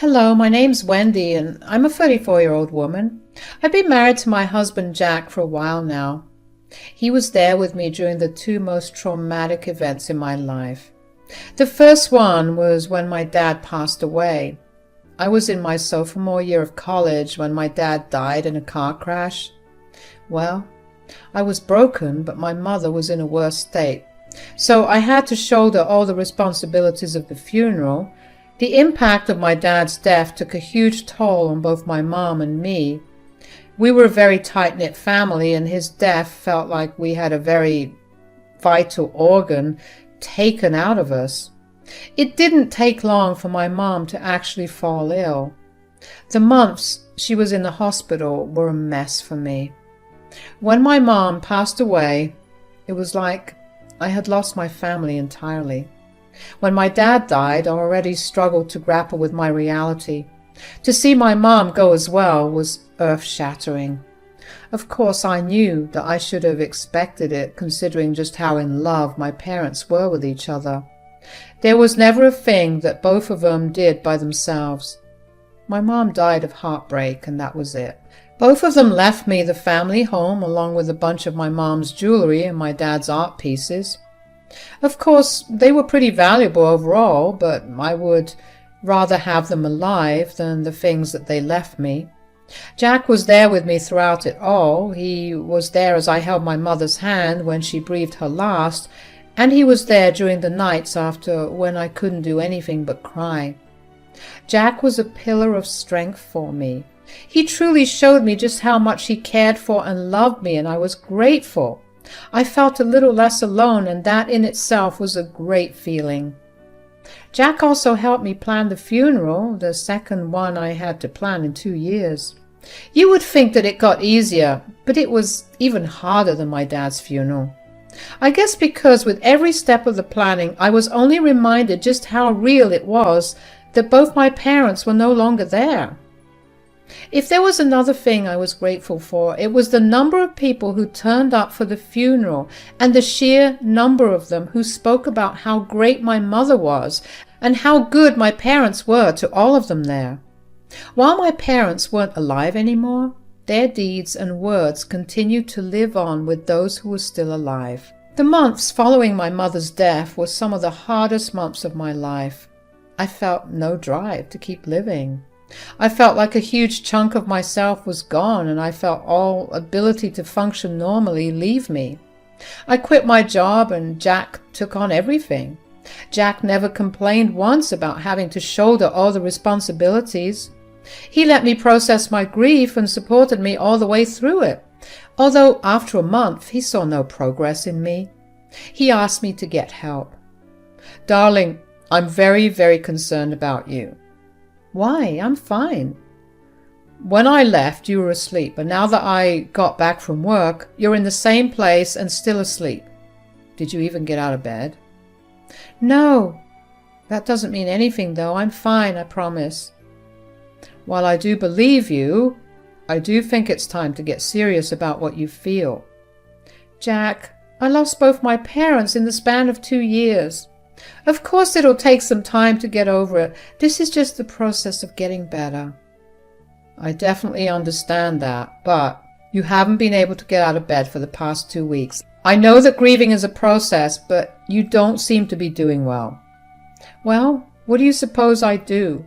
Hello, my name's Wendy, and I'm a 34-year-old woman. I've been married to my husband Jack for a while now. He was there with me during the two most traumatic events in my life. The first one was when my dad passed away. I was in my sophomore year of college when my dad died in a car crash. Well, I was broken, but my mother was in a worse state. So I had to shoulder all the responsibilities of the funeral. The impact of my dad's death took a huge toll on both my mom and me. We were a very tight-knit family, and his death felt like we had a very vital organ taken out of us. It didn't take long for my mom to actually fall ill. The months she was in the hospital were a mess for me. When my mom passed away, it was like I had lost my family entirely. When my dad died, I already struggled to grapple with my reality. To see my mom go as well was earth-shattering. Of course, I knew that I should have expected it, considering just how in love my parents were with each other. There was never a thing that both of them did by themselves. My mom died of heartbreak, and that was it. Both of them left me the family home along with a bunch of my mom's jewelry and my dad's art pieces. Of course, they were pretty valuable overall, but I would rather have them alive than the things that they left me. Jack was there with me throughout it all. He was there as I held my mother's hand when she breathed her last, and he was there during the nights after when I couldn't do anything but cry. Jack was a pillar of strength for me. He truly showed me just how much he cared for and loved me, and I was grateful. I felt a little less alone, and that in itself was a great feeling. Jack also helped me plan the funeral, the second one I had to plan in 2 years. You would think that it got easier, but it was even harder than my dad's funeral. I guess because with every step of the planning, I was only reminded just how real it was that both my parents were no longer there. If there was another thing I was grateful for, it was the number of people who turned up for the funeral and the sheer number of them who spoke about how great my mother was and how good my parents were to all of them there. While my parents weren't alive anymore, their deeds and words continued to live on with those who were still alive. The months following my mother's death were some of the hardest months of my life. I felt no drive to keep living. I felt like a huge chunk of myself was gone, and I felt all ability to function normally leave me. I quit my job, and Jack took on everything. Jack never complained once about having to shoulder all the responsibilities. He let me process my grief and supported me all the way through it, although after a month he saw no progress in me. He asked me to get help. "Darling, I'm very, very concerned about you." "Why? I'm fine." "When I left, you were asleep, and now that I got back from work, you're in the same place and still asleep. Did you even get out of bed?" "No." "That doesn't mean anything, though. I'm fine, I promise." "While I do believe you, I do think it's time to get serious about what you feel." "Jack, I lost both my parents in the span of 2 years. Of course it'll take some time to get over it. This is just the process of getting better." "I definitely understand that, but you haven't been able to get out of bed for the past 2 weeks. I know that grieving is a process, but you don't seem to be doing well." "Well, what do you suppose I do?"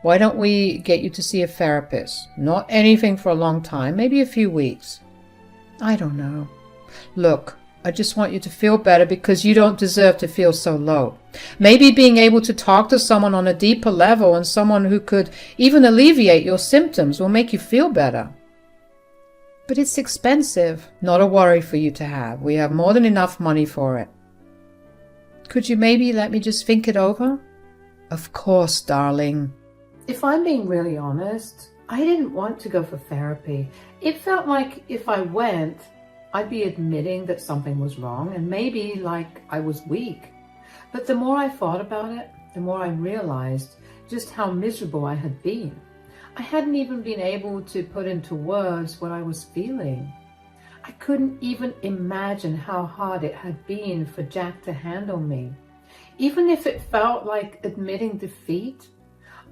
"Why don't we get you to see a therapist? Not anything for a long time, maybe a few weeks." "I don't know." "Look, I just want you to feel better because you don't deserve to feel so low. Maybe being able to talk to someone on a deeper level and someone who could even alleviate your symptoms will make you feel better." "But it's expensive." "Not a worry for you to have. We have more than enough money for it." "Could you maybe let me just think it over?" "Of course, darling." If I'm being really honest, I didn't want to go for therapy. It felt like if I went, I'd be admitting that something was wrong and maybe like I was weak. But the more I thought about it, the more I realized just how miserable I had been. I hadn't even been able to put into words what I was feeling. I couldn't even imagine how hard it had been for Jack to handle me. Even if it felt like admitting defeat,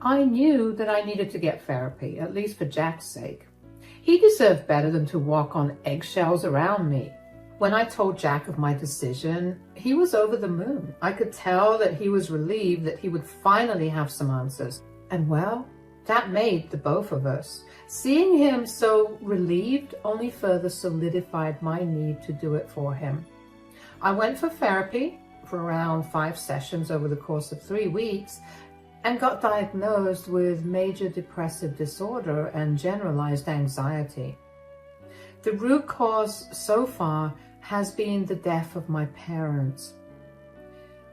I knew that I needed to get therapy, at least for Jack's sake. He deserved better than to walk on eggshells around me. When I told Jack of my decision, he was over the moon. I could tell that he was relieved that he would finally have some answers. And well, that made the both of us. Seeing him so relieved only further solidified my need to do it for him. I went for therapy for around 5 sessions over the course of 3 weeks and got diagnosed with major depressive disorder and generalized anxiety. The root cause so far has been the death of my parents.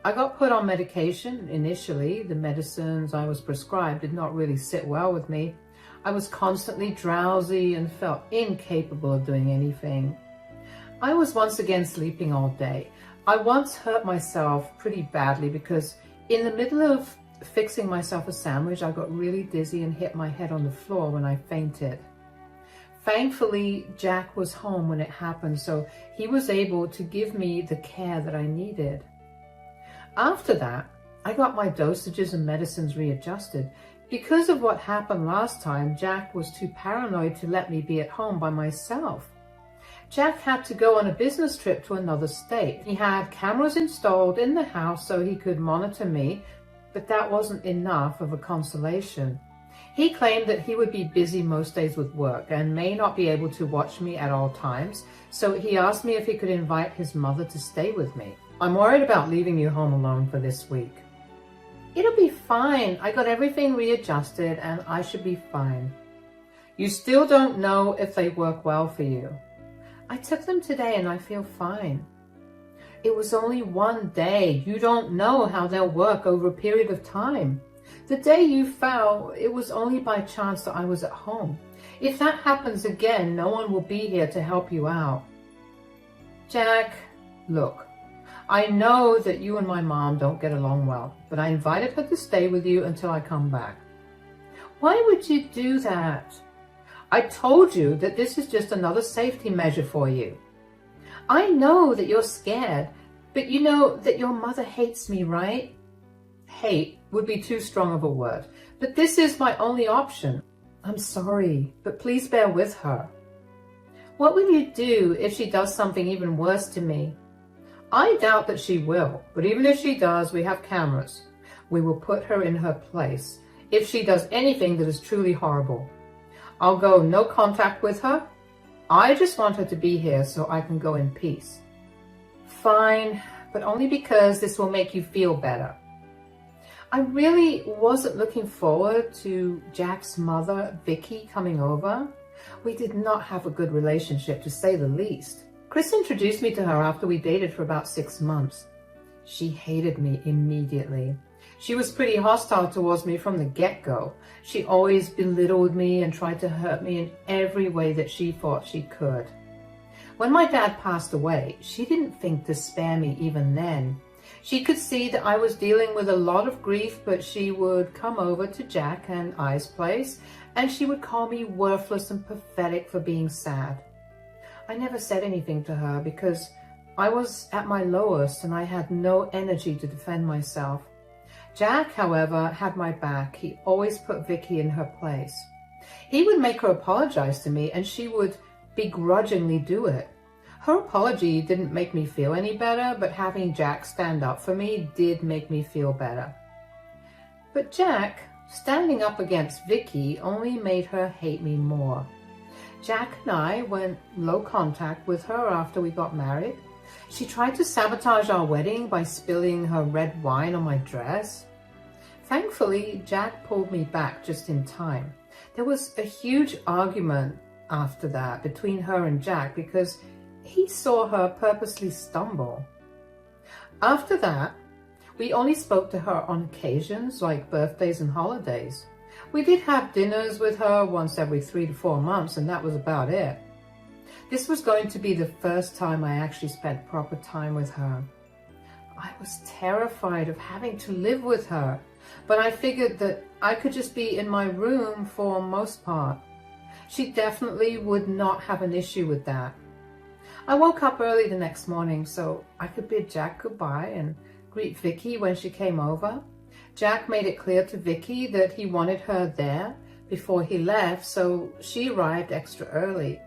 I got put on medication initially. The medicines I was prescribed did not really sit well with me. I was constantly drowsy and felt incapable of doing anything. I was once again sleeping all day. I once hurt myself pretty badly because in the middle of fixing myself a sandwich, I got really dizzy and hit my head on the floor when I fainted. Thankfully, Jack was home when it happened, so he was able to give me the care that I needed. After that, I got my dosages and medicines readjusted. Because of what happened last time, Jack was too paranoid to let me be at home by myself. Jack had to go on a business trip to another state. He had cameras installed in the house so he could monitor me, but that wasn't enough of a consolation. He claimed that he would be busy most days with work and may not be able to watch me at all times, so he asked me if he could invite his mother to stay with me. I'm worried about leaving you home alone for this week. It'll be fine. I got everything readjusted and I should be fine. You still don't know if they work well for you. I took them today and I feel fine. It was only one day. You don't know how they'll work over a period of time. The day you fell, it was only by chance that I was at home. If that happens again, no one will be here to help you out. Jack, look, I know that you and my mom don't get along well, but I invited her to stay with you until I come back. Why would you do that? I told you that this is just another safety measure for you. I know that you're scared, but you know that your mother hates me, right? Hate would be too strong of a word, but this is my only option. I'm sorry, but please bear with her. What will you do if she does something even worse to me? I doubt that she will, but even if she does, we have cameras. We will put her in her place if she does anything that is truly horrible. I'll go no contact with her. I just want her to be here so I can go in peace. Fine, but only because this will make you feel better. I really wasn't looking forward to Jack's mother, Vicky, coming over. We did not have a good relationship, to say the least. Chris introduced me to her after we dated for about 6 months. She hated me immediately. She was pretty hostile towards me from the get-go. She always belittled me and tried to hurt me in every way that she thought she could. When my dad passed away, she didn't think to spare me even then. She could see that I was dealing with a lot of grief, but she would come over to Jack and I's place, and she would call me worthless and pathetic for being sad. I never said anything to her because I was at my lowest and I had no energy to defend myself. Jack, however, had my back. He always put Vicky in her place. He would make her apologize to me and she would begrudgingly do it. Her apology didn't make me feel any better, but having Jack stand up for me did make me feel better. But Jack, standing up against Vicky, only made her hate me more. Jack and I went low contact with her after we got married. She tried to sabotage our wedding by spilling her red wine on my dress. Thankfully, Jack pulled me back just in time. There was a huge argument after that between her and Jack because he saw her purposely stumble. After that, we only spoke to her on occasions like birthdays and holidays. We did have dinners with her once every 3 to 4 months, and that was about it. This was going to be the first time I actually spent proper time with her. I was terrified of having to live with her, but I figured that I could just be in my room for most part. She definitely would not have an issue with that. I woke up early the next morning so I could bid Jack goodbye and greet Vicky when she came over. Jack made it clear to Vicky that he wanted her there before he left, so she arrived extra early.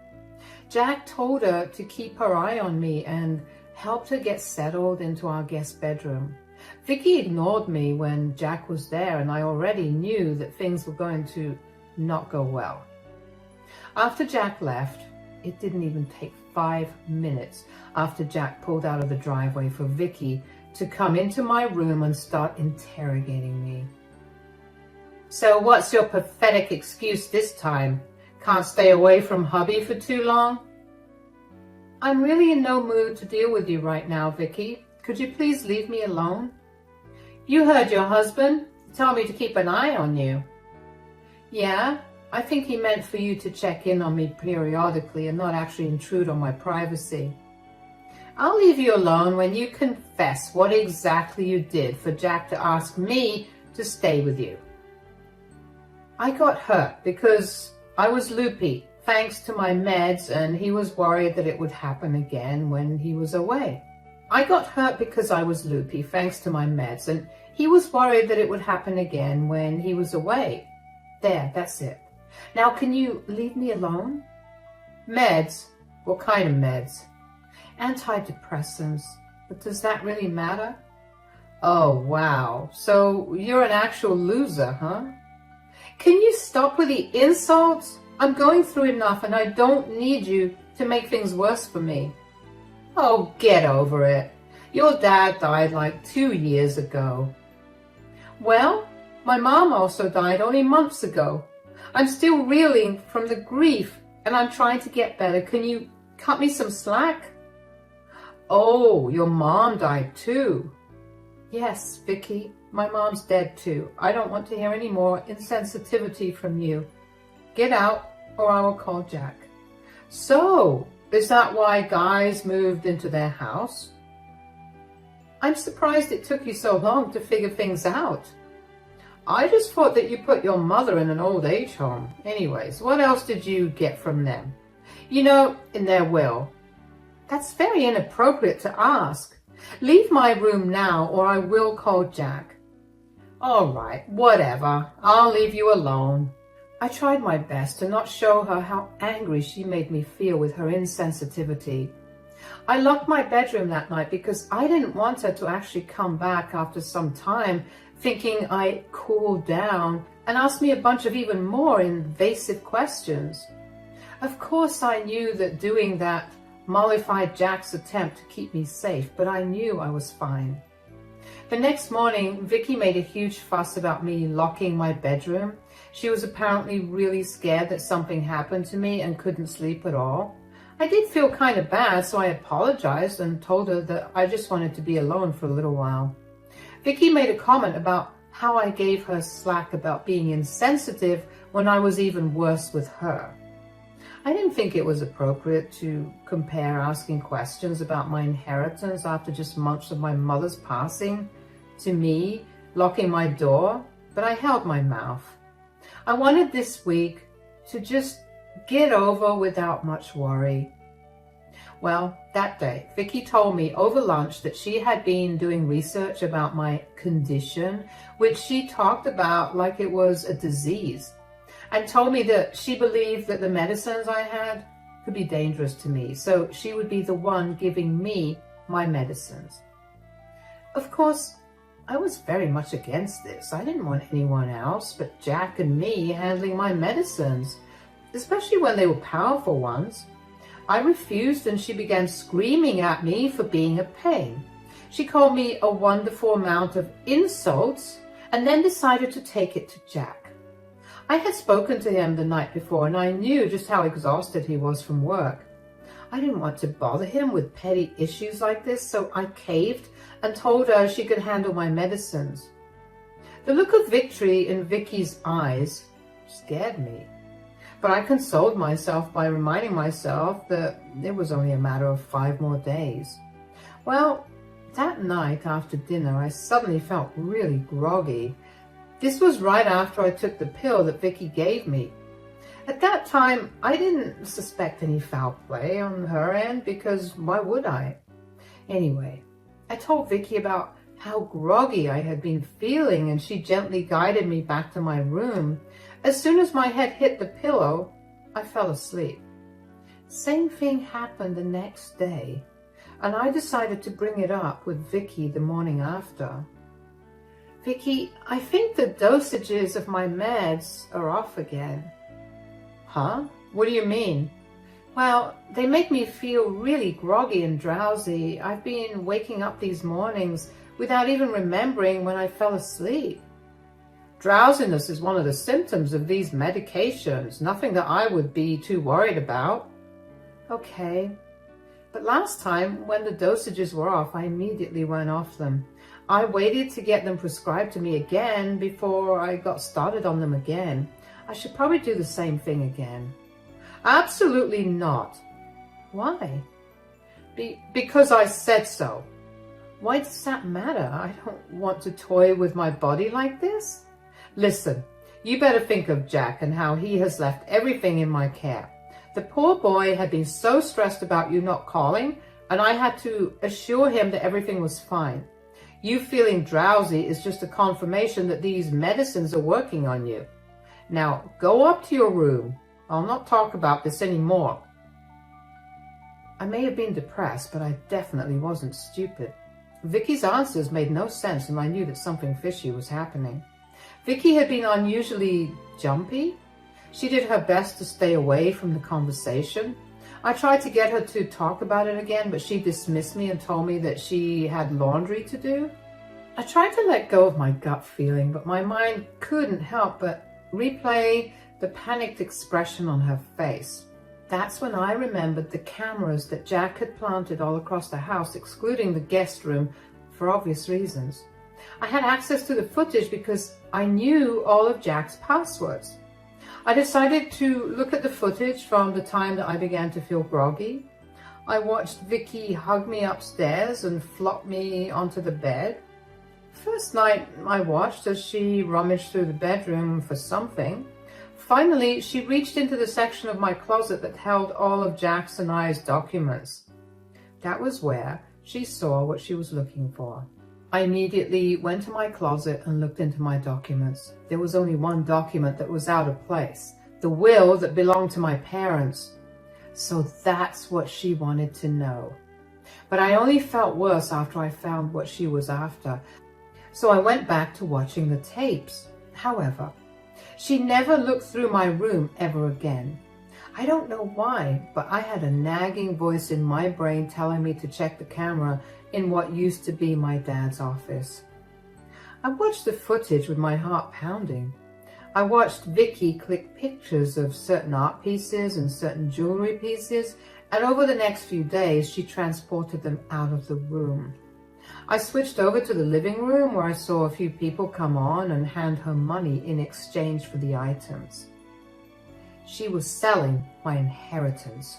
Jack told her to keep her eye on me and helped her get settled into our guest bedroom. Vicky ignored me when Jack was there, and I already knew that things were going to not go well. After Jack left, it didn't even take 5 minutes after Jack pulled out of the driveway for Vicky to come into my room and start interrogating me. "So what's your pathetic excuse this time? Can't stay away from hubby for too long?" "I'm really in no mood to deal with you right now, Vicky. Could you please leave me alone?" "You heard your husband tell me to keep an eye on you." "Yeah, I think he meant for you to check in on me periodically and not actually intrude on my privacy." "I'll leave you alone when you confess what exactly you did for Jack to ask me to stay with you." "I got hurt because I was loopy thanks to my meds, and he was worried that it would happen again when he was away." "I got hurt because I was loopy thanks to my meds, and he was worried that it would happen again when he was away." There, that's it. Now can you leave me alone? "Meds? What kind of meds?" "Antidepressants. But does that really matter?" "Oh, wow. So you're an actual loser, huh?" "Can you stop with the insults? I'm going through enough and I don't need you to make things worse for me." "Oh, get over it. Your dad died like 2 years ago." "Well, my mom also died only months ago. I'm still reeling from the grief and I'm trying to get better. Can you cut me some slack?" "Oh, your mom died too." "Yes, Vicky, my mom's dead too. I don't want to hear any more insensitivity from you. Get out or I will call Jack." "So, is that why guys moved into their house?" "I'm surprised it took you so long to figure things out. I just thought that you put your mother in an old age home. Anyways, what else did you get from them? You know, in their will." "That's very inappropriate to ask. Leave my room now or I will call Jack." "All right, whatever. I'll leave you alone." I tried my best to not show her how angry she made me feel with her insensitivity. I locked my bedroom that night because I didn't want her to actually come back after some time thinking I cooled down and ask me a bunch of even more invasive questions. Of course I knew that doing that mollified Jack's attempt to keep me safe, but I knew I was fine. The next morning, Vicky made a huge fuss about me locking my bedroom. She was apparently really scared that something happened to me and couldn't sleep at all. I did feel kind of bad, so I apologized and told her that I just wanted to be alone for a little while. Vicky made a comment about how I gave her slack about being insensitive when I was even worse with her. I didn't think it was appropriate to compare asking questions about my inheritance after just months of my mother's passing to me locking my door, but I held my mouth. I wanted this week to just get over without much worry. Well, that day, Vicky told me over lunch that she had been doing research about my condition, which she talked about like it was a disease, and told me that she believed that the medicines I had could be dangerous to me, so she would be the one giving me my medicines. Of course, I was very much against this. I didn't want anyone else but Jack and me handling my medicines, especially when they were powerful ones. I refused and she began screaming at me for being a pain. She called me a wonderful amount of insults and then decided to take it to Jack. I had spoken to him the night before and I knew just how exhausted he was from work. I didn't want to bother him with petty issues like this, so I caved and told her she could handle my medicines. The look of victory in Vicky's eyes scared me. But I consoled myself by reminding myself that it was only a matter of 5 more days. Well, that night after dinner, I suddenly felt really groggy. This was right after I took the pill that Vicky gave me. At that time, I didn't suspect any foul play on her end because why would I? Anyway, I told Vicky about how groggy I had been feeling, and she gently guided me back to my room. As soon as my head hit the pillow, I fell asleep. Same thing happened the next day, and I decided to bring it up with Vicky the morning after. Vicky, I think the dosages of my meds are off again. Huh? What do you mean? Well, they make me feel really groggy and drowsy. I've been waking up these mornings without even remembering when I fell asleep. Drowsiness is one of the symptoms of these medications, nothing that I would be too worried about. Okay, but last time when the dosages were off, I immediately went off them. I waited to get them prescribed to me again before I got started on them again. I should probably do the same thing again. Absolutely not. Why? Because I said so. Why does that matter? I don't want to toy with my body like this. Listen, you better think of Jack and how he has left everything in my care. The poor boy had been so stressed about you not calling, and I had to assure him that everything was fine. You feeling drowsy is just a confirmation that these medicines are working on you. Now, go up to your room. I'll not talk about this anymore. I may have been depressed, but I definitely wasn't stupid. Vicky's answers made no sense, and I knew that something fishy was happening. Vicky had been unusually jumpy. She did her best to stay away from the conversation. I tried to get her to talk about it again, but she dismissed me and told me that she had laundry to do. I tried to let go of my gut feeling, but my mind couldn't help but replay the panicked expression on her face. That's when I remembered the cameras that Jack had planted all across the house, excluding the guest room, for obvious reasons. I had access to the footage because I knew all of Jack's passwords. I decided to look at the footage from the time that I began to feel groggy. I watched Vicky hug me upstairs and flop me onto the bed. First night I watched as she rummaged through the bedroom for something. Finally, she reached into the section of my closet that held all of Jack's and I's documents. That was where she saw what she was looking for. I immediately went to my closet and looked into my documents. There was only one document that was out of place, the will that belonged to my parents. So that's what she wanted to know. But I only felt worse after I found what she was after. So I went back to watching the tapes. However, she never looked through my room ever again. I don't know why, but I had a nagging voice in my brain telling me to check the camera in what used to be my dad's office. I watched the footage with my heart pounding. I watched Vicky click pictures of certain art pieces and certain jewelry pieces, and over the next few days, she transported them out of the room. I switched over to the living room where I saw a few people come on and hand her money in exchange for the items. She was selling my inheritance.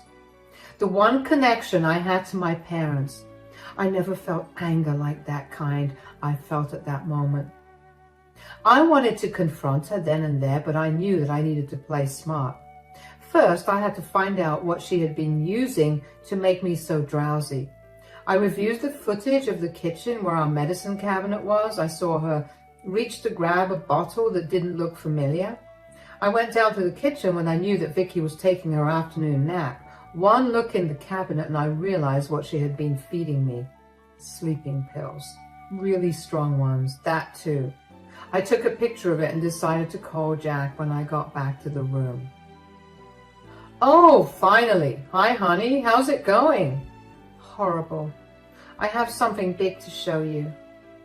The one connection I had to my parents. I never felt anger like that kind I felt at that moment. I wanted to confront her then and there, but I knew that I needed to play smart. First, I had to find out what she had been using to make me so drowsy. I reviewed the footage of the kitchen where our medicine cabinet was. I saw her reach to grab a bottle that didn't look familiar. I went down to the kitchen when I knew that Vicky was taking her afternoon nap. One look in the cabinet and I realized what she had been feeding me. Sleeping pills. Really strong ones, that too. I took a picture of it and decided to call Jack when I got back to the room. Oh, finally. Hi, honey. How's it going? Horrible. I have something big to show you.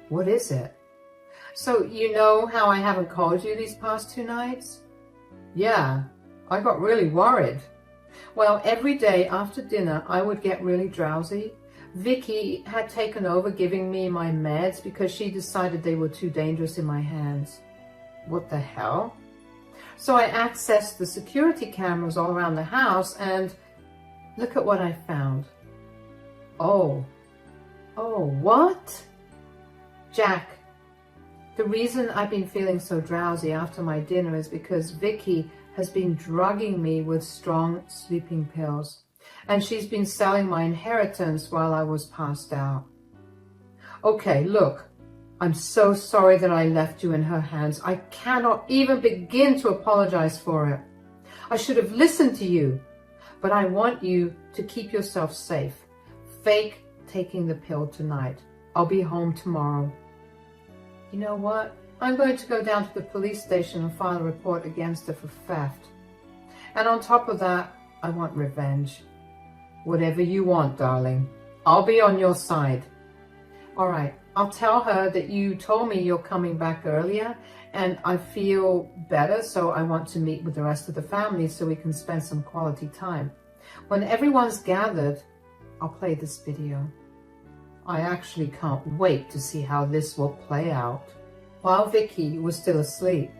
What is it? So you know how I haven't called you these past 2 nights? Yeah, I got really worried. Well, every day after dinner, I would get really drowsy. Vicky had taken over giving me my meds because she decided they were too dangerous in my hands. What the hell? So I accessed the security cameras all around the house and look at what I found. Oh, what? Jack, the reason I've been feeling so drowsy after my dinner is because Vicky has been drugging me with strong sleeping pills, and she's been selling my inheritance while I was passed out. Okay, look, I'm so sorry that I left you in her hands. I cannot even begin to apologize for it. I should have listened to you, but I want you to keep yourself safe. Fake taking the pill tonight. I'll be home tomorrow. You know what? I'm going to go down to the police station and file a report against her for theft. And on top of that, I want revenge. Whatever you want, darling. I'll be on your side. All right, I'll tell her that you told me you're coming back earlier and I feel better, so I want to meet with the rest of the family so we can spend some quality time. When everyone's gathered, I'll play this video. I actually can't wait to see how this will play out. While Vicky was still asleep,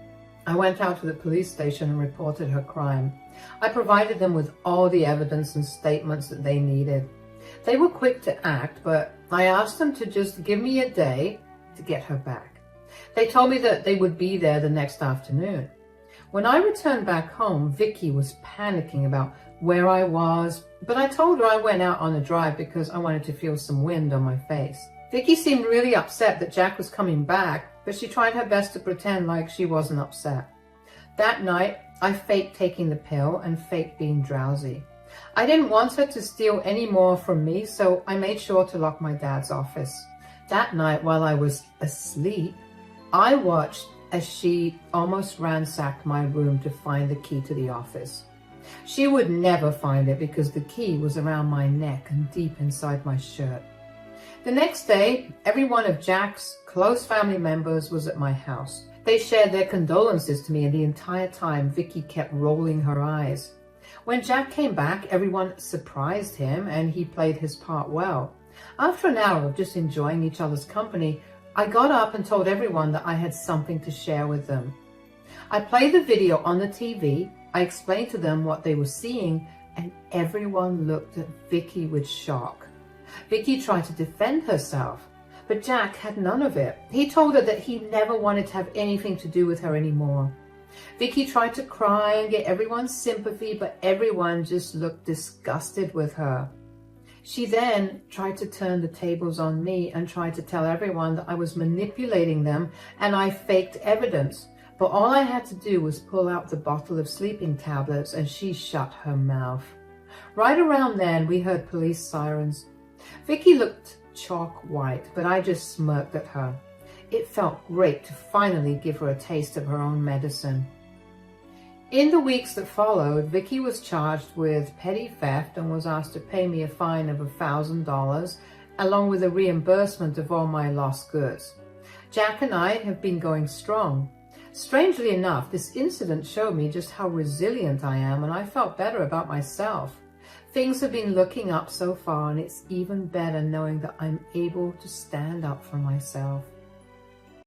I went out to the police station and reported her crime. I provided them with all the evidence and statements that they needed. They were quick to act, but I asked them to just give me a day to get her back. They told me that they would be there the next afternoon. When I returned back home, Vicky was panicking about where I was, but I told her I went out on a drive because I wanted to feel some wind on my face. Vicky seemed really upset that Jack was coming back, but she tried her best to pretend like she wasn't upset. That night, I faked taking the pill and faked being drowsy. I didn't want her to steal any more from me, so I made sure to lock my dad's office. That night, while I was asleep, I watched as she almost ransacked my room to find the key to the office. She would never find it because the key was around my neck and deep inside my shirt. The next day, every one of Jack's close family members was at my house. They shared their condolences to me, and the entire time Vicky kept rolling her eyes. When Jack came back, everyone surprised him and he played his part well. After an hour of just enjoying each other's company, I got up and told everyone that I had something to share with them. I played the video on the TV, I explained to them what they were seeing, and everyone looked at Vicky with shock. Vicky tried to defend herself, but Jack had none of it. He told her that he never wanted to have anything to do with her anymore. Vicky tried to cry and get everyone's sympathy, but everyone just looked disgusted with her. She then tried to turn the tables on me and tried to tell everyone that I was manipulating them and I faked evidence. But all I had to do was pull out the bottle of sleeping tablets and she shut her mouth. Right around then, we heard police sirens. Vicky looked chalk white, but I just smirked at her. It felt great to finally give her a taste of her own medicine. In the weeks that followed, Vicky was charged with petty theft and was asked to pay me a fine of $1,000, along with a reimbursement of all my lost goods. Jack and I have been going strong. Strangely enough, this incident showed me just how resilient I am, and I felt better about myself. Things have been looking up so far, and it's even better knowing that I'm able to stand up for myself.